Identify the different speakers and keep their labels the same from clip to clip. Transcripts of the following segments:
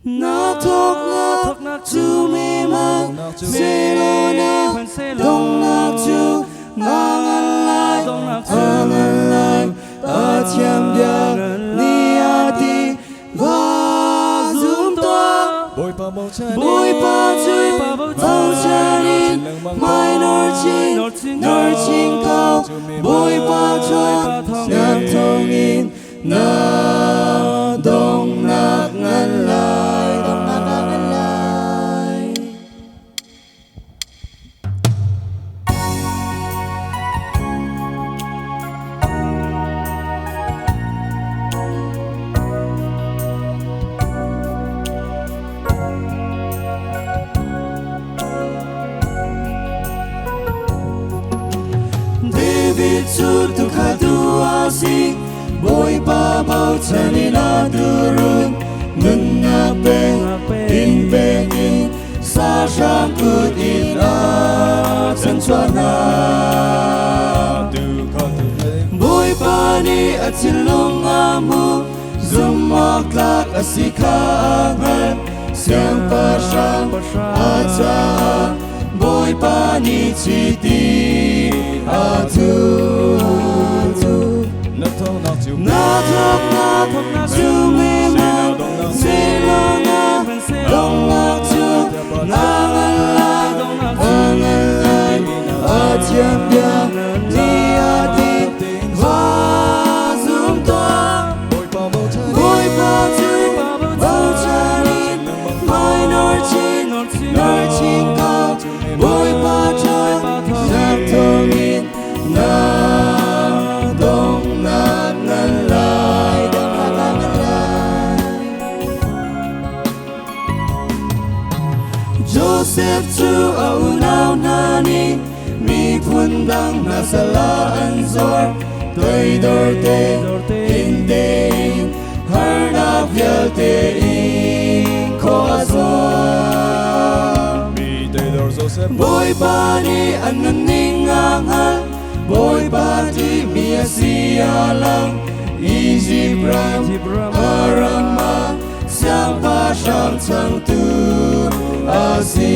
Speaker 1: na thok na chu mi mang se lo na dong na chu nang lai a thiam bia ni a ti va zum to boi pa chui bầu trời mai nor chinh cao boi pa cho nhạc thong in na dong nak ngan lai David chu tu kha tu a sing boi pa bầu trời na durun ngân ngạc bên in sa sang cút in a chân choan na boi pa ni a chin long a mu zum mak lak a si kha ngal siang pa sang a cha boi pa ni chi ti a tu na thok na chu mi mang se lo na dong na chu na ngan lai a thiam bia ni a ti va zum to boi pa chui bầu trời mai nor chinh cao boi pa trôi nhạc thong in na dong na ngan lai Joseph chu au nao na ni mi phun dang na sala an zor toi dor te in har na phial te in kho azor boi pa ni an ning ngal boi pa ti mi a si a lang Egypt ram arama siang pa shang chang tu a si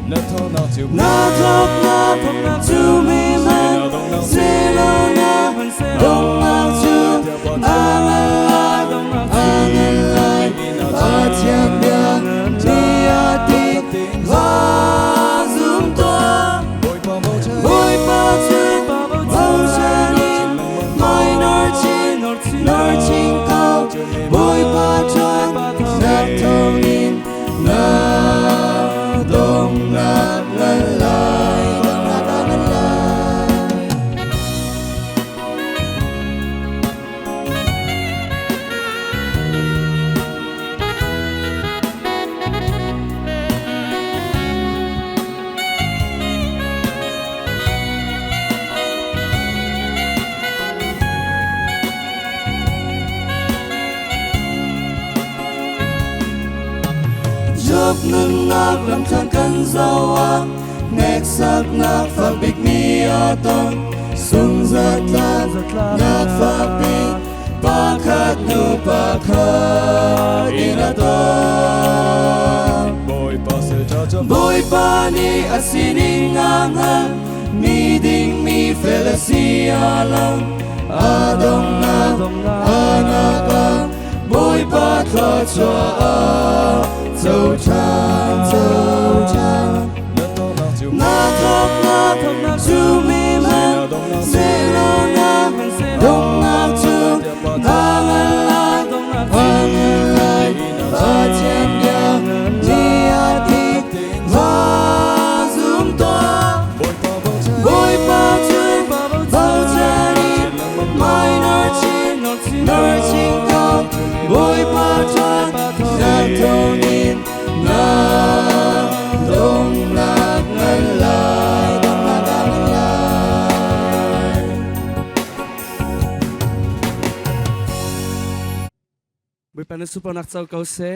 Speaker 1: na thok na chu mi mang se lo na dong na chu a ngan lai a thiam bia ni a ti va zum to boi pa chui bầu trời mai nor chinh cao boi pa trôi nhạc thong in na dong nak ngan lai Jok ngân ngạc làm thang căn dao a ngẹt sắc ngạc phạc bịch mi a tong sung rất la ngạc phạc bịch pa khát nu pa khát in a tong boi pa ni a sining ngang mi ding mi fel a si a lang a dong na a na ka boi pa tho cho a dâu trắng na thok na chu mi mang se lo na dong na chu na ngan lai a thiam bia ni a ti va zum to boi pa chui bầu trời mai nor chinh cao boi pa trôi nhạc thong in na dong nak ngan lai boi pa na super nak chau kau se